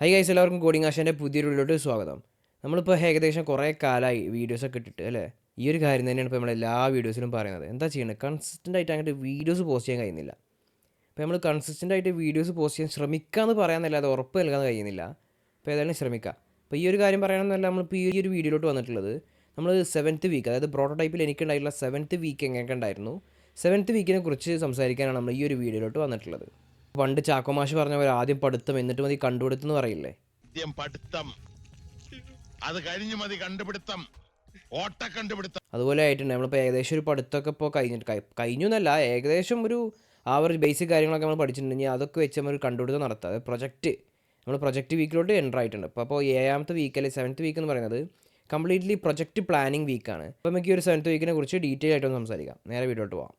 High guys, എല്ലാവർക്കും coding ആശാൻ്റെ പുതിയൊരു വീഡിയോയിലോട്ട് സ്വാഗതം. നമ്മളിപ്പോൾ ഏകദേശം കുറേ കാലമായി വീഡിയോസൊക്കെ ഇട്ടിട്ട് അല്ലേ. ഈ ഒരു കാര്യം തന്നെയാണ് ഇപ്പോൾ നമ്മളെല്ലാ വീഡിയോസിലും പറയുന്നത്. എന്താ ചെയ്യുന്നത്, കൺസിസ്റ്റൻ്റ് ആയിട്ട് അങ്ങോട്ട് വീഡിയോസ് പോസ്റ്റ് ചെയ്യാൻ കഴിയുന്നില്ല. അപ്പോൾ നമ്മൾ കൺസിസ്റ്റൻ്റ് ആയിട്ട് വീഡിയോസ് പോസ്റ്റ് ചെയ്യാൻ ശ്രമിക്കാമെന്ന് പറയാമെന്നല്ലാതെ ഉറപ്പ് നൽകാൻ കഴിയുന്നില്ല. അപ്പോൾ ഏതായാലും ശ്രമിക്കാം. അപ്പോൾ ഈ ഒരു കാര്യം പറയണമെന്നല്ല നമ്മളിപ്പോൾ ഈ ഒരു വീഡിയോയിലോട്ട് വന്നിട്ടുള്ളത്. നമ്മൾ 7th വീക്ക്, അതായത് പ്രോട്ടോടൈപ്പിൽ എനിക്കുണ്ടായിട്ടുള്ള 7th വീക്ക് എങ്ങനെയൊക്കെ ഉണ്ടായിരുന്നു, 7th വീക്കിനെ കുറിച്ച് സംസാരിക്കാനാണ് നമ്മൾ ഈ ഒരു വീഡിയോയിലോട്ട് വന്നിട്ടുള്ളത്. പണ്ട് ചാക്കോമാഷ് പറഞ്ഞ പോലെ ആദ്യം പഠിത്തം എന്നിട്ട് മതി കണ്ടുപിടുത്തം എന്ന് പറയില്ലേ. ആദ്യം പഠിത്തം, അത് കഴിഞ്ഞു മതി കണ്ടുപിടുത്തം, ഓട്ട കണ്ടുപിടുത്തം. അതുപോലെ ആയിട്ടുണ്ട്. നമ്മളിപ്പോൾ ഏകദേശം ഒരു പഠിത്തമൊക്കെ ഇപ്പോൾ കഴിഞ്ഞു എന്നല്ല, ഏകദേശം ഒരു ആവറേജ് ബേസിക് കാര്യങ്ങളൊക്കെ നമ്മൾ പഠിച്ചിട്ടുണ്ടെങ്കിൽ അതൊക്കെ വെച്ച് നമ്മൾ ഒരു കണ്ടുപിടുത്തം നടത്തുക. അത് പ്രൊജക്റ്റ്, നമ്മൾ പ്രൊജക്റ്റ് വീക്കിലോട്ട് എൻ്റർ ആയിട്ടുണ്ട്. അപ്പോൾ 7th വീക്ക് അല്ലെങ്കിൽ 7th വീക്ക് എന്ന് പറയുന്നത് കംപ്ലീറ്റ്ലി പ്രൊജക്റ്റ് പ്ലാനിങ് വീക്കാണ്. അപ്പോൾ നമുക്ക് ഈ ഒരു 7th വീക്കിനെ കുറിച്ച് ഡീറ്റെയിൽ ആയിട്ടൊന്ന് സംസാരിക്കാം. നേരെ വീഡിയോട്ട് പോകാം.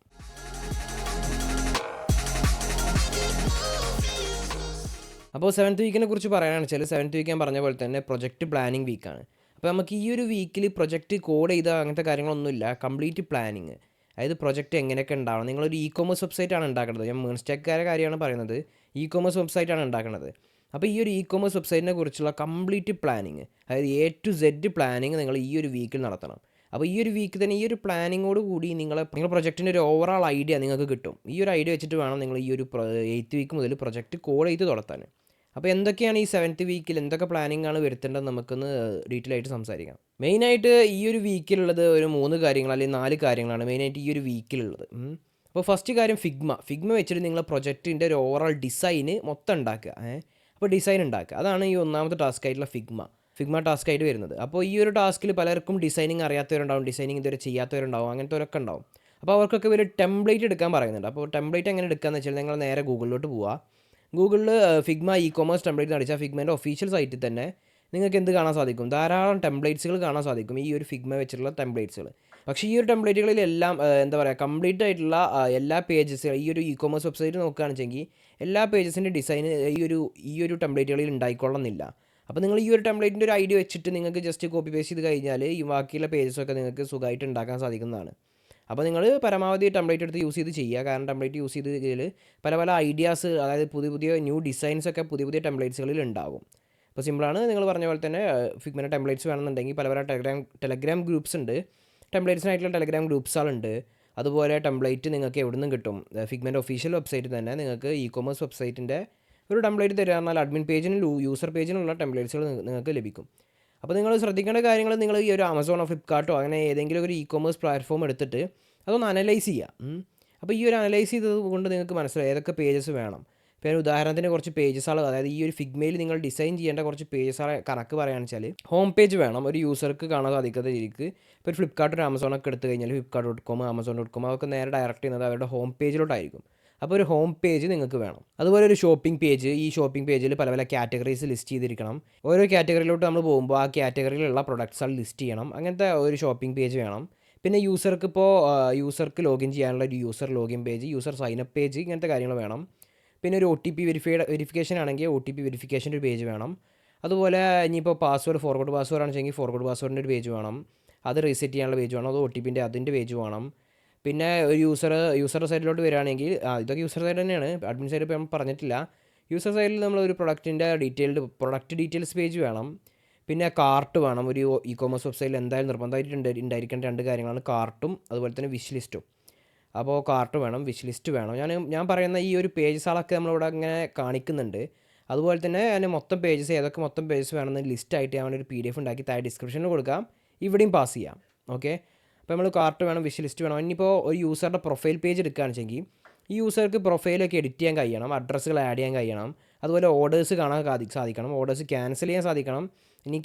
അപ്പോൾ 7th വീക്കിനെ കുറിച്ച് പറയാനാണെന്ന് വെച്ചാൽ 7th വീക്ക് ഞാൻ പറഞ്ഞ പോലെ തന്നെ പ്രൊജക്റ്റ് പ്ലാനിങ് വീക്കാണ്. അപ്പോൾ നമുക്ക് ഈ ഒരു വീക്കിൽ പ്രൊജക്റ്റ് കോഡ് ചെയ്ത അങ്ങനത്തെ കാര്യങ്ങളൊന്നുമില്ല, കംപ്ലീറ്റ് പ്ലാനിങ്. അതായത് പ്രൊജക്റ്റ് എങ്ങനെയൊക്കെ ഉണ്ടാവണം. നിങ്ങളൊരു ഇ-കൊമേഴ്സ് വെബ്സൈറ്റാണ് ഉണ്ടാക്കുന്നത്. ഞാൻ മേൺസ്റ്റാക്കാരുടെ കാര്യമാണ് പറയുന്നത്. ഇ-കൊമേഴ്സ് വെബ്സൈറ്റാണ് ഉണ്ടാക്കുന്നത്. അപ്പോൾ ഈ ഒരു ഇ-കൊമേഴ്സ് വെബ്സൈറ്റിനെ കുറിച്ചുള്ള കംപ്ലീറ്റ് പ്ലാനിങ്, അതായത് A to Z പ്ലാനിങ് നിങ്ങൾ ഈ ഒരു വീക്കിൽ നടത്തണം. അപ്പോൾ ഈ ഒരു വീക്ക് തന്നെ ഈ ഒരു പ്ലാനിങ്ങോട് കൂടി നിങ്ങൾ പ്രൊജക്റ്റിൻ്റെ ഒരു ഓവറോൾ ഐഡിയ നിങ്ങൾക്ക് കിട്ടും. ഈ ഒരു ഐഡിയ വെച്ചിട്ട് വേണം നിങ്ങൾ ഈ ഒരു 8th വീക്ക് മുതൽ പ്രൊജക്റ്റ് കോഡ് ചെയ്ത് തുടത്താൻ. അപ്പോൾ എന്തൊക്കെയാണ് ഈ 7th വീക്കിൽ എന്തൊക്കെ പ്ലാനിങ് ആണ് വരുത്തേണ്ടത് നമുക്കൊന്ന് ഡീറ്റെയിൽ ആയിട്ട് സംസാരിക്കാം. മെയിനായിട്ട് ഈ ഒരു വീക്കിലുള്ളത് ഒരു 3 കാര്യങ്ങൾ അല്ലെങ്കിൽ 4 കാര്യങ്ങളാണ് മെയിനായിട്ട് ഈ ഒരു വീക്കിലുള്ളത്. അപ്പോൾ ഫസ്റ്റ് കാര്യം ഫിഗ്മ വെച്ചിട്ട് നിങ്ങൾ പ്രൊജക്റ്റിൻ്റെ ഒരു ഓവറോൾ ഡിസൈന് മൊത്തം ഉണ്ടാക്കുക. അപ്പോൾ ഡിസൈൻ ഉണ്ടാക്കുക, അതാണ് ഈ ഒന്നാമത്തെ ടാസ്ക് ആയിട്ടുള്ള ഫിഗ്മ ടാസ്ക് ആയിട്ട് വരുന്നത്. അപ്പോൾ ഈ ഒരു ടാസ്കിൽ പലർക്കും ഡിസൈനിങ് അറിയാത്തവരുണ്ടാവും, ഡിസൈനിങ് ഇതുവരെ ചെയ്യാത്തവരുണ്ടാവും, അങ്ങനത്തെവരൊക്കെ ഉണ്ടാവും. അപ്പോൾ അവർക്കൊക്കെ ഒരു ടെംപ്ലേറ്റ് എടുക്കാൻ പറയുന്നുണ്ട്. അപ്പോൾ ടെംപ്ലേറ്റ് എങ്ങനെ എടുക്കാമെന്ന് വെച്ചാൽ നിങ്ങൾ നേരെ ഗൂഗിളിലോട്ട് പോവുക. ഗൂഗിളിൽ ഫിഗ്മ ഇ-കൊമേഴ്സ് ടെംപ്ലേറ്റ് അടിച്ചാൽ ഫിഗ്മേൻ്റെ ഒഫീഷ്യൽ സൈറ്റിൽ തന്നെ നിങ്ങൾക്ക് എന്ത് കാണാൻ സാധിക്കും, ധാരാളം ടെംപ്ലേറ്റ്സുകൾ കാണാൻ സാധിക്കും, ഈ ഒരു ഫിഗ്മ വെച്ചിട്ടുള്ള ടെംപ്ലേറ്റ്സുകൾ. പക്ഷേ ഈ ഒരു ടെംപ്ലേറ്റുകളിലെല്ലാം എന്താ പറയുക, കംപ്ലീറ്റ് ആയിട്ടുള്ള എല്ലാ പേജസ് ഈ ഒരു ഇ-കൊമേഴ്സ് വെബ്സൈറ്റ് നോക്കുകയാണെന്ന് വെച്ചെങ്കിൽ എല്ലാ പേജസിൻ്റെ ഡിസൈൻ ഈ ഒരു ടെംപ്ലേറ്റുകളിൽ ഉണ്ടായിക്കൊള്ളുന്നില്ല. അപ്പോൾ നിങ്ങൾ ഈ ഒരു ടെംപ്ലേറ്റിൻ്റെ ഒരു ഐഡിയ വെച്ചിട്ട് നിങ്ങൾക്ക് ജസ്റ്റ് കോപ്പി പേസ്റ്റ് ചെയ്ത് കഴിഞ്ഞാൽ ഈ ബാക്കിയുള്ള പേജസൊക്കെ നിങ്ങൾക്ക് സുഖമായിട്ട് ഉണ്ടാക്കാൻ സാധിക്കുന്നതാണ്. അപ്പോൾ നിങ്ങൾ പരമാവധി ടെംപ്ലേറ്റ് എടുത്ത് യൂസ് ചെയ്ത് ചെയ്യുക. കാരണം ടെംപ്ലേറ്റ് യൂസ് ചെയ്ത് കഴിഞ്ഞാൽ പല പല ഐഡിയാസ്, അതായത് പുതിയ പുതിയ ന്യൂ ഡിസൈൻസൊക്കെ പുതിയ ടെംപ്ലേറ്റ്സുകളിൽ ഉണ്ടാകും. അപ്പോൾ സിമ്പിളാണ്, നിങ്ങൾ പറഞ്ഞ പോലെ തന്നെ ഫിഗ്മയുടെ ടെംപ്ലേറ്റ്സ് വേണമെന്നുണ്ടെങ്കിൽ പല പല ടെലഗ്രാം ഗ്രൂപ്പ്സ് ഉണ്ട്, ടെംപ്ലേറ്റ്സിനായിട്ടുള്ള ടെലഗ്രാം ഗ്രൂപ്പ്സുകളുണ്ട്. അതുപോലെ ടെംപ്ലേറ്റ് നിങ്ങൾക്ക് എവിടെ നിന്നും കിട്ടും, ഫിഗ്മൻ്റെ ഒഫീഷ്യൽ വെബ്സൈറ്റിൽ തന്നെ നിങ്ങൾക്ക് ഇ-കൊമേഴ്സ് വെബ്സൈറ്റിൻ്റെ ഒരു ടെംപ്ലേറ്റ് തരിക എന്നാൽ അഡ്മിൻ പേജിനും യൂസർ പേജിനുള്ള ടെംപ്ലേറ്റ്സുകൾ നിങ്ങൾക്ക് ലഭിക്കും. അപ്പോൾ നിങ്ങൾ ശ്രദ്ധിക്കേണ്ട കാര്യങ്ങൾ, നിങ്ങൾ ഈ ഒരു ആമസോണോ ഫ്ലിപ്കാർട്ടോ അങ്ങനെ ഏതെങ്കിലും ഒരു ഇ-കൊമേഴ്സ് പ്ലാറ്റ്ഫോം എടുത്തിട്ട് അതൊന്ന് അനലൈസ് ചെയ്യുക. അപ്പോൾ ഈ ഒരു അനലൈസ് ചെയ്തത് കൊണ്ട് നിങ്ങൾക്ക് മനസ്സിലായി ഏതൊക്കെ പേജസ് വേണം. ഇപ്പോൾ ഉദാഹരണത്തിന് കുറച്ച് പേജസുകൾ, അതായത് ഈ ഒരു ഫിഗ്മയിൽ നിങ്ങൾ ഡിസൈൻ ചെയ്യേണ്ട കുറച്ച് പേജസുകളെ കണക്ക് പറയുകയാണെന്ന് വെച്ചാൽ ഹോം പേജ് വേണം ഒരു യൂസർക്ക് കാണാൻ സാധിക്കാത്ത രീതിക്ക്. ഇപ്പോൾ ഒരു ഫ്ലിപ്കാർട്ട് ഒരു ആമസോണൊക്കെ എടുത്തു കഴിഞ്ഞാൽ Flipkart.com, Amazon.com അതൊക്കെ നേരെ ഡയറക്റ്റ് ചെയ്യുന്നത് അവരുടെ ഹോം പേജിലോട്ടായിരിക്കും. അപ്പോൾ ഒരു ഹോം പേജ് നിങ്ങൾക്ക് വേണം. അതുപോലെ ഒരു ഷോപ്പിംഗ് പേജ്, ഈ ഷോപ്പിംഗ് പേജിൽ പല പല കാറ്റഗറീസ് ലിസ്റ്റ് ചെയ്തിരിക്കണം. ഓരോ കാറ്റഗറിയിലോട്ട് നമ്മൾ പോകുമ്പോൾ ആ കാറ്റഗറിയിലുള്ള പ്രൊഡക്ട്സുകൾ ലിസ്റ്റ് ചെയ്യണം. അങ്ങനത്തെ ഒരു ഷോപ്പിംഗ് പേജ് വേണം. പിന്നെ യൂസർക്ക് ലോഗിൻ ചെയ്യാനുള്ള ഒരു user login page, user sign up page, ഇങ്ങനത്തെ കാര്യങ്ങൾ വേണം. പിന്നെ ഒരു OTP വെരിഫിക്കേഷൻ ആണെങ്കിൽ OTP വെരിഫിക്കേഷൻ്റെ ഒരു പേജ് വേണം. അതുപോലെ ഇനിയിപ്പോൾ ഫോർഗോട്ട് പാസ്വേഡ് ആണെന്നുവെച്ചെങ്കിൽ ഫോർഗോട്ട് പാസ്വേഡിൻ്റെ ഒരു പേജ് വേണം. അത് റീസെറ്റ് ചെയ്യാനുള്ള പേജ് വേണം. അത് OTPൻ്റെ അതിൻ്റെ പേജ് വേണം. പിന്നെ ഒരു യൂസറുടെ സൈഡിലോട്ട് വരികയാണെങ്കിൽ ഇതൊക്കെ യൂസർ സൈഡ് തന്നെയാണ്, അഡ്മിൻ സൈഡ് ഇപ്പോൾ നമ്മൾ പറഞ്ഞിട്ടില്ല. യൂസർ സൈഡിൽ നമ്മൾ ഒരു പ്രൊഡക്റ്റിൻ്റെ പ്രൊഡക്റ്റ് ഡീറ്റെയിൽസ് പേജ് വേണം. പിന്നെ കാർട്ട് വേണം. ഒരു ഇ-കൊമേഴ്സ് വെബ്സൈറ്റിൽ എന്തായാലും നിർബന്ധമായിട്ട് ഉണ്ടായിരിക്കേണ്ട 2 കാര്യങ്ങളാണ് കാർട്ടും അതുപോലെ തന്നെ വിഷ് ലിസ്റ്റും. അപ്പോൾ കാർട്ട് വേണം, വിഷ് ലിസ്റ്റ് വേണം. ഞാൻ പറയുന്ന ഈ ഒരു പേജസുകളൊക്കെ നമ്മളിവിടെ ഇങ്ങനെ കാണിക്കുന്നുണ്ട്. അതുപോലെ തന്നെ ഞാൻ മൊത്തം പേജസ് ഏതൊക്കെ മൊത്തം പേജസ് വേണമെന്ന് ലിസ്റ്റായിട്ട് ഞാൻ ഒരു PDF ഉണ്ടാക്കി താഴെ ഡിസ്ക്രിപ്ഷനിൽ കൊടുക്കാം, ഇവിടെയും പാസ് ചെയ്യാം. ഓക്കെ, അപ്പോൾ നമ്മൾ കാർട്ട് വേണം, വിഷ് ലിസ്റ്റ് വേണം. ഇനിയിപ്പോൾ ഒരു യൂസറുടെ പ്രൊഫൈൽ പേജ് എടുക്കുകയാണെന്ന് വെച്ചെങ്കിൽ ഈ യൂസർക്ക് പ്രൊഫൈലൊക്കെ എഡിറ്റ് ചെയ്യാൻ കഴിയണം, അഡ്രസ്സുകൾ ആഡ് ചെയ്യാൻ കഴിയണം. അതുപോലെ ഓർഡേഴ്സ് കാണാൻ സാധിക്കണം, ഓർഡേഴ്സ് ക്യാൻസൽ ചെയ്യാൻ സാധിക്കണം. ഇനി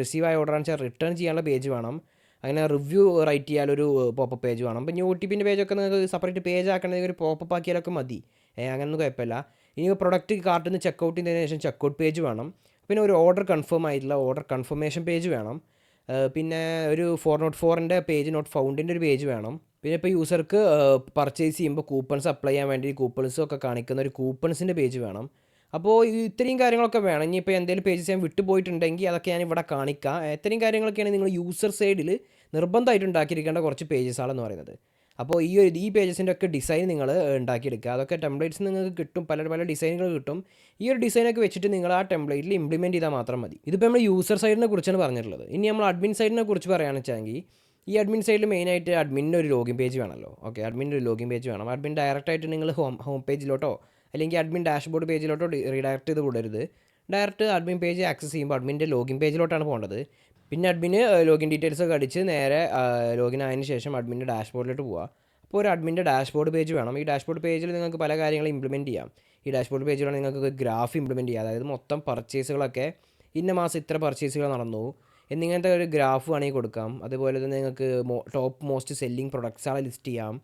റിസീവ് ആയ ഓർഡർ ആണെന്ന് വെച്ചാൽ റിട്ടേൺ ചെയ്യാനുള്ള പേജ് വേണം. അങ്ങനെ റിവ്യൂ റൈറ്റ് ചെയ്യാനൊരു പോപ്പപ്പ് പേജ് വേണം. പിന്നെ OTPൻ്റെ പേജൊക്കെ നിങ്ങൾക്ക് സെപ്പറേറ്റ് പേജ് ആക്കണമെങ്കിൽ ഒരു പോപ്പപ്പ് ആക്കിയാലൊക്കെ മതി, അങ്ങനെയൊന്നും കുഴപ്പമില്ല. ഇനി പ്രൊഡക്റ്റ് കാർട്ടിൽ നിന്ന് ചെക്കൗട്ട് ചെയ്തതിന് ശേഷം ചെക്കൗട്ട് പേജ് വേണം. പിന്നെ ഒരു ഓർഡർ കൺഫേം ആയിട്ടുള്ള ഓർഡർ കൺഫർമേഷൻ പേജ് വേണം. പിന്നെ ഒരു 404ൻ്റെ പേജ് നോട്ട് ഫൗണ്ടിൻ്റെ ഒരു പേജ് വേണം. പിന്നെ ഇപ്പോൾ യൂസർക്ക് പർച്ചേസ് ചെയ്യുമ്പോൾ കൂപ്പൺസ് അപ്ലൈ ചെയ്യാൻ വേണ്ടി കൂപ്പൺസൊക്കെ കാണിക്കുന്ന ഒരു കൂപ്പൺസിൻ്റെ പേജ് വേണം. അപ്പോൾ ഇത്രയും കാര്യങ്ങളൊക്കെ വേണം. ഇനിയിപ്പോൾ എന്തെങ്കിലും പേജസ് ഞാൻ വിട്ടുപോയിട്ടുണ്ടെങ്കിൽ അതൊക്കെ ഞാൻ ഇവിടെ കാണിക്കാം. ഇത്രയും കാര്യങ്ങളൊക്കെയാണ് നിങ്ങൾ യൂസർ സൈഡിൽ നിർബന്ധമായിട്ട് ഉണ്ടാക്കിയിരിക്കേണ്ട കുറച്ച് പേജസാണെന്ന് പറയുന്നത്. അപ്പോൾ ഈ പേജസിൻ്റെ ഒക്കെ ഡിസൈൻ നിങ്ങൾ ഉണ്ടാക്കിയെടുക്കുക. അതൊക്കെ ടെംപ്ലേറ്റ്സ് നിങ്ങൾക്ക് കിട്ടും, പല പല ഡിസൈനുകൾ കിട്ടും. ഈ ഒരു ഡിസൈനൊക്കെ വെച്ചിട്ട് നിങ്ങൾ ആ ടെംപ്ലേറ്റിൽ ഇംപ്ലിമെൻറ്റ് ചെയ്താൽ മാത്രം മതി. ഇതിപ്പോൾ നമ്മൾ യൂസർ സൈഡിനെ കുറിച്ചാണ് പറഞ്ഞിട്ടുള്ളത്. ഇനി നമ്മൾ അഡ്മിൻ സൈഡിനെ കുറിച്ച് പറയുകയാണെന്ന് വെച്ചെങ്കിൽ ഈ അഡ്മിൻ സൈഡിൽ മെയിനായിട്ട് അഡ്മിൻ്റെ ഒരു ലോഗിൻ പേജ് വേണമല്ലോ. ഓക്കെ, അഡ്മിൻ്റെ ഒരു ലോഗിൻ പേജ് വേണം. അഡ്മിൻ ഡയറക്റ്റായിട്ട് നിങ്ങൾ ഹോം പേജിലോട്ടോ അല്ലെങ്കിൽ അഡ്മിൻ ഡാഷ്ബോർഡ് പേജിലോട്ടോ റീഡയറക്റ്റ് ചെയ്ത് വിടരുത്. ഡയറക്റ്റ് അഡ്മിൻ പേജ് ആക്സസ് ചെയ്യുമ്പോൾ അഡ്മിൻ്റെ ലോഗിൻ പേജിലോട്ടാണ് പോകേണ്ടത്. പിന്നെ അഡ്മിന് ലോഗിൻ ഡീറ്റെയിൽസ് ഒക്കെ അടിച്ച് നേരെ ലോഗിൻ ആയതിനു ശേഷം അഡ്മിൻ്റെ ഡാഷ്ബോർഡിലോട്ട് പോവുക. അപ്പോൾ ഒരു അഡ്മിൻ്റെ ഡാഷ്ബോർഡ് പേജ് വേണം. ഈ ഡാഷ്ബോർഡ് പേജിൽ നിങ്ങൾക്ക് പല കാര്യങ്ങളും ഇംപ്ലിമെൻറ്റ് ചെയ്യാം. ഈ ഡാഷ്ബോർഡ് പേജിലാണ് നിങ്ങൾക്ക് ഗ്രാഫ് ഇംപ്ലിമെൻറ്റ് ചെയ്യുക. അതായത് മൊത്തം പർച്ചേസുകളൊക്കെ ഇന്ന മാസം ഇത്ര പർച്ചേസുകൾ നടന്നു എന്നിങ്ങനത്തെ ഒരു ഗ്രാഫ് വേണമെങ്കിൽ കൊടുക്കാം. അതുപോലെ തന്നെ നിങ്ങൾക്ക് ടോപ്പ് മോസ്റ്റ് സെല്ലിംഗ് പ്രൊഡക്ട്സുകളെ ലിസ്റ്റ് ചെയ്യാം.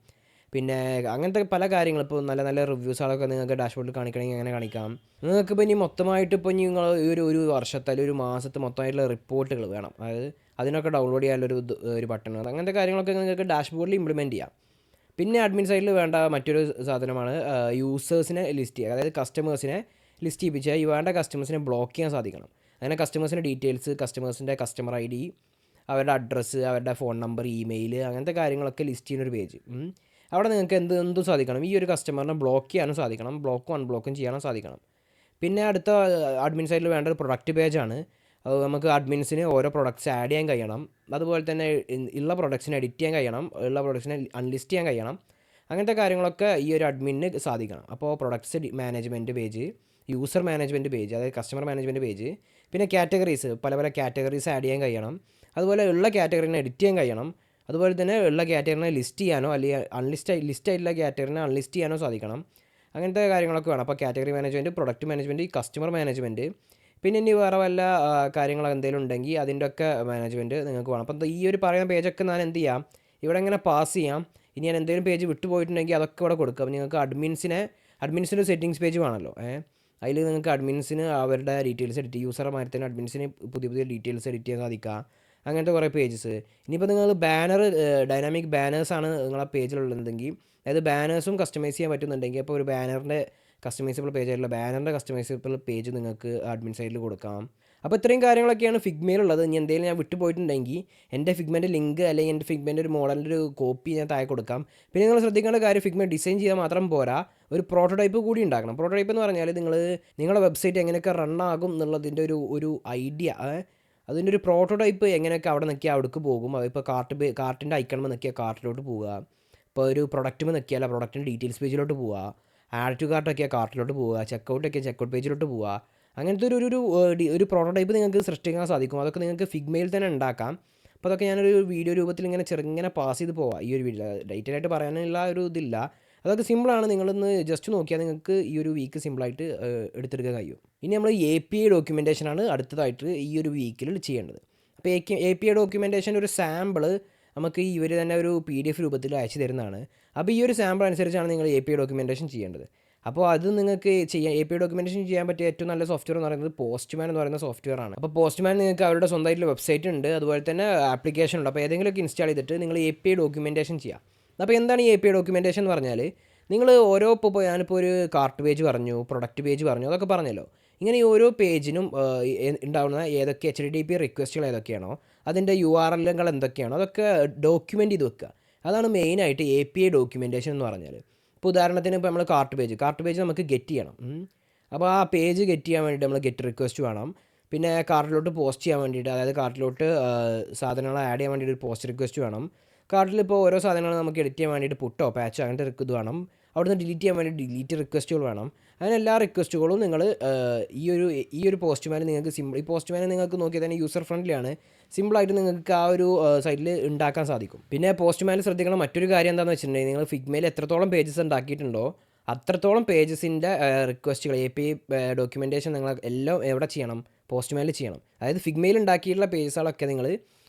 പിന്നെ അങ്ങനത്തെ പല കാര്യങ്ങൾ, ഇപ്പോൾ നല്ല നല്ല റിവ്യൂസുകളൊക്കെ നിങ്ങൾക്ക് ഡാഷ്ബോർഡിൽ കാണിക്കണമെങ്കിൽ അങ്ങനെ കാണിക്കാം. നിങ്ങൾക്കിപ്പോൾ ഇനി മൊത്തമായിട്ട് ഇപ്പോൾ ഇനി നിങ്ങൾ ഒരു വർഷത്തെ അല്ലെങ്കിൽ ഒരു മാസത്തെ മൊത്തമായിട്ടുള്ള റിപ്പോർട്ടുകൾ വേണം. അതായത് അതിനൊക്കെ ഡൗൺലോഡ് ചെയ്യാനുള്ളൊരു ഒരു ബട്ടൺ, അങ്ങനത്തെ കാര്യങ്ങളൊക്കെ നിങ്ങൾക്ക് ഡാഷ്ബോർഡിൽ ഇംപ്ലിമെൻറ്റ് ചെയ്യാം. പിന്നെ അഡ്മിൻ സൈഡിൽ വേണ്ട മറ്റൊരു സാധനമാണ് യൂസേഴ്സിനെ ലിസ്റ്റ് ചെയ്യുക. അതായത് കസ്റ്റമേഴ്സിനെ ലിസ്റ്റ് ചെയ്യിപ്പിച്ചാൽ ഈ വേണ്ട കസ്റ്റമേഴ്സിനെ ബ്ലോക്ക് ചെയ്യാൻ സാധിക്കണം. അങ്ങനെ കസ്റ്റമേഴ്സിൻ്റെ ഡീറ്റെയിൽസ്, കസ്റ്റമേഴ്സിൻ്റെ കസ്റ്റമർ ID, അവരുടെ അഡ്രസ്സ്, അവരുടെ ഫോൺ നമ്പർ, ഇമെയിൽ, അങ്ങനത്തെ കാര്യങ്ങളൊക്കെ ലിസ്റ്റ് ചെയ്യുന്നൊരു പേജ്. അവിടെ നിങ്ങൾക്ക് എന്തും സാധിക്കണം. ഈ ഒരു കസ്റ്റമറിനെ ബ്ലോക്ക് ചെയ്യാനും സാധിക്കണം, ബ്ലോക്കും അൺബ്ലോക്കും ചെയ്യാനും സാധിക്കണം. പിന്നെ അടുത്ത അഡ്മിൻ സൈഡിൽ വേണ്ട ഒരു പ്രൊഡക്റ്റ് പേജാണ്. അത് നമുക്ക് അഡ്മിൻസിന് ഓരോ പ്രൊഡക്ട്സ് ആഡ് ചെയ്യാൻ കഴിയണം. അതുപോലെ തന്നെ ഉള്ള പ്രൊഡക്ട്സിനെ എഡിറ്റ് ചെയ്യാൻ കഴിയണം, ഉള്ള പ്രൊഡക്ട്സിനെ അൺലിസ്റ്റ് ചെയ്യാൻ കഴിയണം. അങ്ങനത്തെ കാര്യങ്ങളൊക്കെ ഈ ഒരു അഡ്മിന് സാധിക്കണം. അപ്പോൾ products management page, user management page, അതായത് കസ്റ്റമർ മാനേജ്മെൻറ്റ് പേജ്, പിന്നെ കാറ്റഗറീസ്, പല പല കാറ്റഗറീസ് ആഡ് ചെയ്യാൻ കഴിയണം. അതുപോലെ ഉള്ള കാറ്റഗറീനെ എഡിറ്റ് ചെയ്യാൻ കഴിയണം. അതുപോലെ തന്നെ ഉള്ള കാറ്റഗറിനെ ലിസ്റ്റ് ചെയ്യാനോ അല്ലെങ്കിൽ ലിസ്റ്റ് ആയിട്ടുള്ള കാറ്റഗറിനെ അൺലിസ്റ്റ് ചെയ്യാനോ സാധിക്കണം. അങ്ങനത്തെ കാര്യങ്ങളൊക്കെ വേണം. അപ്പോൾ category management, product management, customer management, പിന്നെ ഇനി വേറെ വല്ല കാര്യങ്ങൾ എന്തെങ്കിലും ഉണ്ടെങ്കിൽ അതിൻ്റെ ഒക്കെ മാനേജ്മെൻറ്റ് നിങ്ങൾക്ക് വേണം. അപ്പോൾ ഈ ഒരു പറയുന്ന പേജൊക്കെ ഞാൻ എന്ത് ചെയ്യാം, ഇവിടെ ഇങ്ങനെ പാസ് ചെയ്യാം. ഇനി ഞാൻ എന്തെങ്കിലും പേജ് വിട്ടുപോയിട്ടുണ്ടെങ്കിൽ അതൊക്കെ ഇവിടെ കൊടുക്കാം. അപ്പോൾ നിങ്ങൾക്ക് അഡ്മിൻസിൻ്റെ സെറ്റിങ്സ് പേജ് വേണമല്ലോ. അതിൽ നിങ്ങൾക്ക് അഡ്മിൻസിന് അവരുടെ ഡീറ്റെയിൽസ് എഡിറ്റ്, യൂസർമാർ തന്നെ അഡ്മിൻസിന് പുതിയ ഡീറ്റെയിൽസ് എഡിറ്റ് ചെയ്യാൻ സാധിക്കുക. അങ്ങനത്തെ കുറേ പേജസ്. ഇനിയിപ്പോൾ നിങ്ങൾ ഡൈനാമിക് ബാനേഴ്സാണ് നിങ്ങളെ പേജിലുള്ളതെങ്കിൽ, അതായത് ബാനേഴ്സും കസ്റ്റമൈസ് ചെയ്യാൻ പറ്റുന്നുണ്ടെങ്കിൽ, അപ്പോൾ ഒരു ബാനറിൻ്റെ കസ്റ്റമൈസബിൾ പേജായിട്ടുള്ള ബാനറിൻ്റെ കസ്റ്റമൈസബിൾ പേജ് നിങ്ങൾക്ക് അഡ്മിൻ സൈഡിൽ കൊടുക്കാം. അപ്പോൾ ഇത്രയും കാര്യങ്ങളൊക്കെയാണ് ഫിഗ്മയിലുള്ളത്. ഇനി എന്തെങ്കിലും ഞാൻ വിട്ടുപോയിട്ടുണ്ടെങ്കിൽ എൻ്റെ ഫിഗ്മൻ്റെ ലിങ്ക് അല്ലെങ്കിൽ എൻ്റെ ഫിഗ്മൻ്റെ ഒരു മോഡലിൻ്റെ ഒരു കോപ്പി ഞാൻ താഴെ കൊടുക്കാം. പിന്നെ നിങ്ങൾ ശ്രദ്ധിക്കേണ്ട കാര്യം, ഫിഗ്മ ഡിസൈൻ ചെയ്താൽ മാത്രം പോരാ, ഒരു പ്രോട്ടോടൈപ്പ് കൂടി ഉണ്ടാക്കണം. പ്രോട്ടോടൈപ്പ് എന്ന് പറഞ്ഞാൽ നിങ്ങളുടെ വെബ്സൈറ്റ് എങ്ങനെയൊക്കെ റണ്ണാകും എന്നുള്ളതിൻ്റെ ഒരു ഐഡിയ, അതിൻ്റെ ഒരു പ്രോട്ടോടൈപ്പ് എങ്ങനെയൊക്കെ അവിടെ നിൽക്കിയാൽ അവിടേക്ക് പോകും. അതിപ്പോൾ കാർട്ടിൻ്റെ ഐക്കണിൽ നിൽക്കിയാൽ കാർട്ടിലോട്ട് പോവുക, ഇപ്പോൾ ഒരു പ്രൊഡക്റ്റുമ്പോൾ നിൽക്കിയാൽ ആ പ്രൊഡക്റ്റിൻ്റെ ഡീറ്റെയിൽസ് പേജിലോട്ട് പോവുക, ആഡ് ടു കാർട്ടൊക്കെ കാർട്ടിലോട്ട് പോവുക, ചെക്കൗട്ടൊക്കെ ചെക്കൗട്ട് പേജിലോട്ട് പോവുക. അങ്ങനത്തെ ഒരു പ്രോട്ടോടൈപ്പ് നിങ്ങൾക്ക് സൃഷ്ടിക്കാൻ സാധിക്കും. അതൊക്കെ നിങ്ങൾക്ക് ഫിഗ്മയിൽ തന്നെ ഉണ്ടാക്കാം. അപ്പോൾ അതൊക്കെ ഞാനൊരു വീഡിയോ രൂപത്തിൽ ഇങ്ങനെ പാസ് ചെയ്ത് പോവാം. ഈ ഒരു വീഡിയോ ഡീറ്റെയിൽ ആയിട്ട് പറയാനുള്ള ഒരു ഇതില്ല. അതൊക്കെ സിമ്പിളാണ്. നിങ്ങളൊന്ന് ജസ്റ്റ് നോക്കിയാൽ നിങ്ങൾക്ക് ഈ ഒരു വീക്ക് സിമ്പിളായിട്ട് എടുത്തെടുക്കാൻ കഴിയും. ഇനി നമ്മൾ API ഡോക്യുമെൻറ്റേഷനാണ് അടുത്തതായിട്ട് ഈ ഒരു വീക്കിൽ ചെയ്യേണ്ടത്. അപ്പോൾ API ഡോക്യുമെൻറ്റേഷൻ ഒരു സാമ്പിൾ നമുക്ക് ഇവർ തന്നെ ഒരു PDF രൂപത്തിൽ അയച്ചു തരുന്നതാണ്. അപ്പോൾ ഈ ഒരു സാമ്പിൾ അനുസരിച്ചാണ് നിങ്ങൾ API ഡോക്യുമെൻറ്റേഷൻ ചെയ്യേണ്ടത്. അപ്പോൾ അത് നിങ്ങൾക്ക് API ഡോക്യുമെൻറ്റേഷൻ ചെയ്യാൻ പറ്റിയ ഏറ്റവും നല്ല സോഫ്റ്റ്വെയർ എന്ന് പറയുന്നത് പോസ്റ്റ്മാൻ എന്ന് പറയുന്ന സോഫ്റ്റ്വെയർ ആണ്. അപ്പോൾ പോസ്റ്റ്മാൻ നിങ്ങൾക്ക് അവരുടെ സ്വന്തമായിട്ടുള്ള വെബ്സൈറ്റ് ഉണ്ട്, അതുപോലെ തന്നെ ആപ്ലിക്കേഷൻ ഉണ്ട്. അപ്പോൾ ഏതെങ്കിലുമൊക്കെ ഇൻസ്റ്റാൾ ചെയ്തിട്ട് നിങ്ങൾ API ഡോക്യുമെൻറ്റേഷൻ ചെയ്യാം. അപ്പോൾ എന്താണ് ഈ API ഡോക്യുമെൻറ്റേഷൻ എന്ന് പറഞ്ഞാൽ, നിങ്ങൾ ഇപ്പോൾ ഞാനിപ്പോൾ ഒരു കാർട്ട് പേജ് പറഞ്ഞു, പ്രൊഡക്റ്റ് പേജ് പറഞ്ഞു, അതൊക്കെ പറഞ്ഞല്ലോ. ഇങ്ങനെ ഈ ഓരോ പേജിനും ഉണ്ടാകുന്ന ഏതൊക്കെ HTTP റിക്വസ്റ്റുകൾ ഏതൊക്കെയാണോ, അതിൻ്റെ URL എന്തൊക്കെയാണോ അതൊക്കെ ഡോക്യുമെൻ്റ് ചെയ്ത് വെക്കുക. അതാണ് മെയിനായിട്ട് API ഡോക്യുമെൻറ്റേഷൻ എന്ന് പറഞ്ഞാൽ. ഇപ്പോൾ ഉദാഹരണത്തിന് ഇപ്പോൾ നമ്മൾ കാർട്ട് പേജ് നമുക്ക് ഗെറ്റ് ചെയ്യണം. അപ്പോൾ ആ പേജ് ഗെറ്റ് ചെയ്യാൻ വേണ്ടിയിട്ട് നമ്മൾ ഗെറ്റ് റിക്വസ്റ്റ് വേണം. പിന്നെ കാർട്ടിലോട്ട് പോസ്റ്റ് ചെയ്യാൻ വേണ്ടിയിട്ട്, അതായത് കാർട്ടിലോട്ട് സാധനങ്ങൾ ആഡ് ചെയ്യാൻ വേണ്ടിയിട്ട് ഒരു പോസ്റ്റ് റിക്വസ്റ്റ് വേണം. കാർട്ടിൽ ഇപ്പോൾ ഓരോ സാധനങ്ങൾ നമുക്ക് എഡിറ്റ് ചെയ്യാൻ വേണ്ടിയിട്ട് പുട്ടോ പാച്ചോ അങ്ങനത്തെ ഇത് വേണം. അവിടുന്ന് ഡിലീറ്റ് ചെയ്യാൻ വേണ്ടി ഡിലീറ്റ് റിക്വസ്റ്റുകൾ വേണം. അങ്ങനെ എല്ലാ റിക്വസ്റ്റുകളും നിങ്ങൾ ഈ ഒരു പോസ്റ്റ്മാൻ നിങ്ങൾക്ക് ഈ പോസ്റ്റ്മാനെ നിങ്ങൾക്ക് നോക്കിയാൽ തന്നെ യൂസർ ഫ്രണ്ട്ലിയാണ്. സിമ്പിളായിട്ട് നിങ്ങൾക്ക് ആ ഒരു സൈറ്റിൽ ഉണ്ടാക്കാൻ സാധിക്കും. പിന്നെ പോസ്റ്റ്മാനിൽ ശ്രദ്ധിക്കണം മറ്റൊരു കാര്യം എന്താണെന്ന് വെച്ചിട്ടുണ്ടെങ്കിൽ, നിങ്ങൾ ഫിഗ്മയിൽ എത്രത്തോളം പേജസ് ഉണ്ടാക്കിയിട്ടുണ്ടോ അത്രത്തോളം പേജസിൻ്റെ റിക്വസ്റ്റുകൾ API ഡോക്യുമെൻറ്റേഷൻ നിങ്ങൾ എല്ലാം എവിടെ ചെയ്യണം, പോസ്റ്റ്മാനിൽ ചെയ്യണം. അതായത് ഫിഗ്മയിൽ ഉണ്ടാക്കിയിട്ടുള്ള പേജസുകളൊക്കെ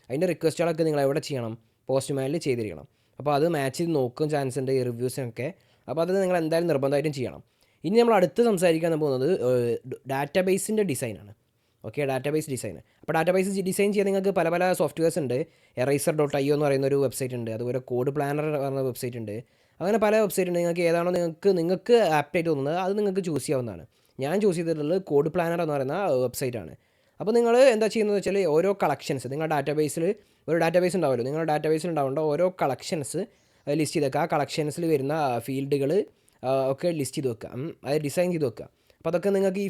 അതിൻ്റെ റിക്വസ്റ്റുകളൊക്കെ നിങ്ങൾ എവിടെ ചെയ്യണം, പോസ്റ്റ്മാനിൽ ചെയ്തിരിക്കണം. അപ്പോൾ അത് മാച്ച് ചെയ്ത് നോക്കും ചാൻസ് ഉണ്ട് ഈ റിവ്യൂസിനൊക്കെ. അപ്പോൾ അത് നിങ്ങൾ എന്തായാലും നിർബന്ധമായിട്ടും ചെയ്യണം. ഇനി നമ്മൾ അടുത്ത് സംസാരിക്കാൻ പോകുന്നത് ഡാറ്റാബേസിൻ്റെ ഡിസൈനാണ്. Okay, database design. അപ്പോൾ ഡാറ്റാബേസ് ഡിസൈൻ ചെയ്യാൻ നിങ്ങൾക്ക് പല പല സോഫ്റ്റ്വെയർസ് ഉണ്ട്. eraser.io എന്ന് പറയുന്ന ഒരു വെബ്സൈറ്റ് ഉണ്ട്. അതുപോലെ കോഡ് പ്ലാനർ പറയുന്ന വെബ്സൈറ്റ് ഉണ്ട്. അങ്ങനെ പല വെബ്സൈറ്റ് ഉണ്ട്. നിങ്ങൾക്ക് ഏതാണോ നിങ്ങൾക്ക് ആപ്റ്റായിട്ട് തോന്നുന്നത് അത് നിങ്ങൾക്ക് ചൂസ് ചെയ്യാവുന്നതാണ്. ഞാൻ ചൂസ് ചെയ്തിട്ടുള്ളത് കോഡ് പ്ലാനർ എന്ന് പറയുന്ന വെബ്സൈറ്റാണ്. അപ്പോൾ നിങ്ങൾ എന്താ ചെയ്യുന്നത് വെച്ചാൽ, ഓരോ കളക്ഷൻസ് നിങ്ങളുടെ ഡാറ്റാബേസിൽ ഒരു ഡാറ്റാബേസ് ഉണ്ടാവുമല്ലോ, നിങ്ങളുടെ ഡാറ്റാബേസിൽ ഉണ്ടാവേണ്ട ഓരോ കളക്ഷൻസ് ലിസ്റ്റ് ചെയ്ത് വെക്കുക. ആ കളക്ഷൻസിൽ വരുന്ന ഫീൽഡുകൾ ഒക്കെ ലിസ്റ്റ് ചെയ്ത് വെക്കുക. അത് ഡിസൈൻ ചെയ്ത് വെക്കുക. അപ്പോൾ അതൊക്കെ നിങ്ങൾക്ക് ഈ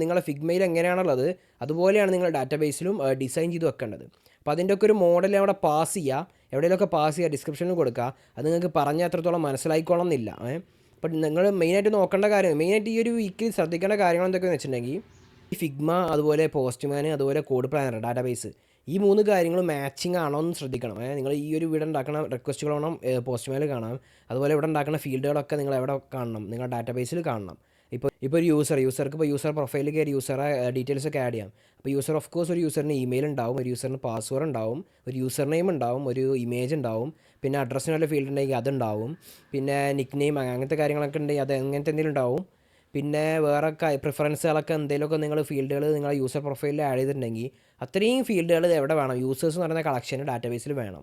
നിങ്ങളെ ഫിഗ്മയിൽ എങ്ങനെയാണുള്ളത് അതുപോലെയാണ് നിങ്ങൾ ഡാറ്റാബേസിലും ഡിസൈൻ ചെയ്ത് വെക്കേണ്ടത്. അപ്പോൾ അതിൻ്റെ ഒക്കെ ഒരു മോഡൽ അവിടെ പാസ് ചെയ്യുക, എവിടെയെങ്കിലുമൊക്കെ പാസ് ചെയ്യുക, ഡിസ്ക്രിപ്ഷനിൽ കൊടുക്കുക. അത് നിങ്ങൾക്ക് പറഞ്ഞാൽ എത്രത്തോളം മനസ്സിലായിക്കോളം എന്നില്ല. അപ്പോൾ നിങ്ങൾ മെയിനായിട്ട് നോക്കേണ്ട കാര്യം, മെയിനായിട്ട് ഈ ഒരു വീക്കിൽ ശ്രദ്ധിക്കേണ്ട കാര്യങ്ങൾ എന്തൊക്കെയാണെന്ന് വെച്ചിട്ടുണ്ടെങ്കിൽ ഈ അതുപോലെ പോസ്റ്റ്മാൻ, അതുപോലെ കോഡ് പ്ലാനർ, ഡാറ്റാബേസ്, ഈ 3 കാര്യങ്ങൾ മാച്ചിങ് ആണോ എന്ന് ശ്രദ്ധിക്കണം. നിങ്ങൾ ഈ ഒരു ഇവിടെ ഉണ്ടാക്കുന്ന റിക്വസ്റ്റുകൾ വേണം പോസ്റ്റ്മാനിൽ കാണാം. അതുപോലെ ഇവിടെ ഉണ്ടാക്കുന്ന ഫീൽഡുകളൊക്കെ നിങ്ങൾ എവിടെ കാണണം? നിങ്ങളുടെ ഡാറ്റാബേസിൽ കാണണം. ഇപ്പോൾ ഒരു യൂസർക്ക് ഇപ്പോൾ യൂസർ പ്രൊഫൈലിൽ കയറി യൂസറെ ഡീറ്റെയിൽസ് ഒക്കെ ആഡ് ചെയ്യാം. അപ്പോൾ യൂസർ ഓഫ് കോഴ്സ് ഒരു യൂസറിന് ഇമെയിൽ ഉണ്ടാവും, ഒരു യൂസറിന് പാസ്വേഡ് ഉണ്ടാവും, ഒരു യൂസർ നെയിം ഉണ്ടാവും, ഒരു ഇമേജ് ഉണ്ടാവും, പിന്നെ അഡ്രസ്സിന് വല്ല ഫീൽഡ് ഉണ്ടെങ്കിൽ അതുണ്ടാവും, പിന്നെ നിക്ക് നെയിം അങ്ങനത്തെ കാര്യങ്ങളൊക്കെ ഉണ്ടെങ്കിൽ അത് അങ്ങനത്തെ എന്തെങ്കിലും ഉണ്ടാവും. പിന്നെ വേറെ പ്രിഫറൻസുകളൊക്കെ എന്തെങ്കിലുമൊക്കെ നിങ്ങൾ ഫീൽഡുകൾ നിങ്ങളുടെ യൂസർ പ്രൊഫൈലിൽ ആഡ് ചെയ്തിട്ടുണ്ടെങ്കിൽ അത്രയും ഫീൽഡുകൾ എവിടെ വേണം? യൂസേഴ്സ് എന്ന് പറയുന്ന കളക്ഷൻ ഡാറ്റാബേസിൽ വേണം.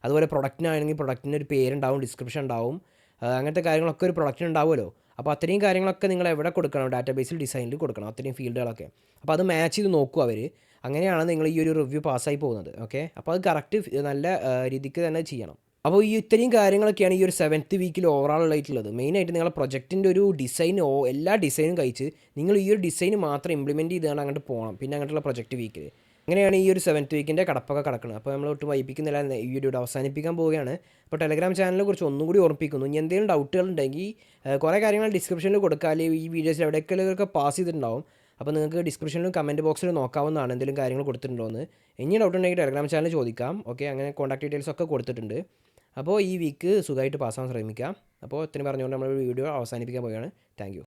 അതുപോലെ പ്രൊഡക്റ്റിനാണെങ്കിൽ പ്രൊഡക്റ്റിന് ഒരു പേരുണ്ടാവും, ഡിസ്ക്രിപ്ഷൻ ഉണ്ടാവും, അങ്ങനത്തെ കാര്യങ്ങളൊക്കെ ഒരു പ്രൊഡക്റ്റിന് ഉണ്ടാവുമല്ലോ. അപ്പോൾ അത്രയും കാര്യങ്ങളൊക്കെ നിങ്ങൾ എവിടെ കൊടുക്കണം? ഡാറ്റാബേസിൽ ഡിസൈനിൽ കൊടുക്കണം അത്രയും ഫീൽഡുകളൊക്കെ. അപ്പോൾ അത് മാച്ച് ചെയ്ത് നോക്കും അവർ. അങ്ങനെയാണ് നിങ്ങൾ ഈ ഒരു റിവ്യൂ പാസ്സായി പോകുന്നത്. ഓക്കെ, അപ്പോൾ അത് കറക്റ്റ് നല്ല രീതിക്ക് തന്നെ ചെയ്യണം. അപ്പോൾ ഈ ഇത്രയും കാര്യങ്ങളൊക്കെയാണ് ഈ ഒരു 7th വീക്കിൽ ഓവറാൾ ആയിട്ടുള്ളത്. മെയിനായിട്ട് നിങ്ങളുടെ പ്രൊജക്റ്റിൻ്റെ ഒരു ഡിസൈൻ, എല്ലാ ഡിസൈനും കഴിച്ച് നിങ്ങൾ ഈ ഒരു ഡിസൈൻ മാത്രം ഇംപ്ലിമെൻറ്റ് ചെയ്താണ് അങ്ങോട്ട് പോകണം. പിന്നെ അങ്ങോട്ടുള്ള പ്രൊജക്റ്റ് വീക്കിൽ അങ്ങനെയാണ് ഈ ഒരു 7th വീക്കിൻ്റെ കടപ്പൊക്കെ കിടക്കുന്നത്. അപ്പോൾ നമ്മൾ ഒട്ടും വൈപ്പിക്കുന്നില്ല, ഈ വീഡിയോ അവസാനിപ്പിക്കാൻ പോവുകയാണ്. അപ്പോൾ ടെലഗ്രാം ചാനലിനെ കുറിച്ച് ഒന്നും കൂടി ഓർമ്മിപ്പിക്കുന്നു. ഇനി എന്തെങ്കിലും ഡൗട്ടുകൾ ഉണ്ടെങ്കിൽ കുറേ കാര്യങ്ങൾ ഡിസ്ക്രിപ്ഷനിൽ കൊടുക്കുക, അല്ലെങ്കിൽ ഈ വീഡിയോസിൽ എവിടെയൊക്കെ പാസ് ചെയ്തിട്ടുണ്ടാവും. അപ്പോൾ നിങ്ങൾക്ക് ഡിസ്ക്രിപ്ഷനിലും കമൻറ്റ് ബോക്സിൽ നോക്കാവുന്നതാണ് എന്തെങ്കിലും കാര്യങ്ങൾ കൊടുത്തിട്ടുണ്ടോ എന്ന്. ഇനി ഡൗട്ട് ഉണ്ടെങ്കിൽ ടെലഗ്രാം ചാനൽ ചോദിക്കാം. ഓക്കെ, അങ്ങനെ കോൺടാക്ട് ഡീറ്റെയിൽസ് ഒക്കെ കൊടുത്തിട്ടുണ്ട്. അപ്പോൾ ഈ വീക്ക് സുഖമായിട്ട് പാസ്സാവാൻ ശ്രമിക്കാം. അപ്പോൾ ഇത്രയും പറഞ്ഞുകൊണ്ട് നമ്മൾ വീഡിയോ അവസാനിപ്പിക്കാൻ പോവുകയാണ്. Thank you.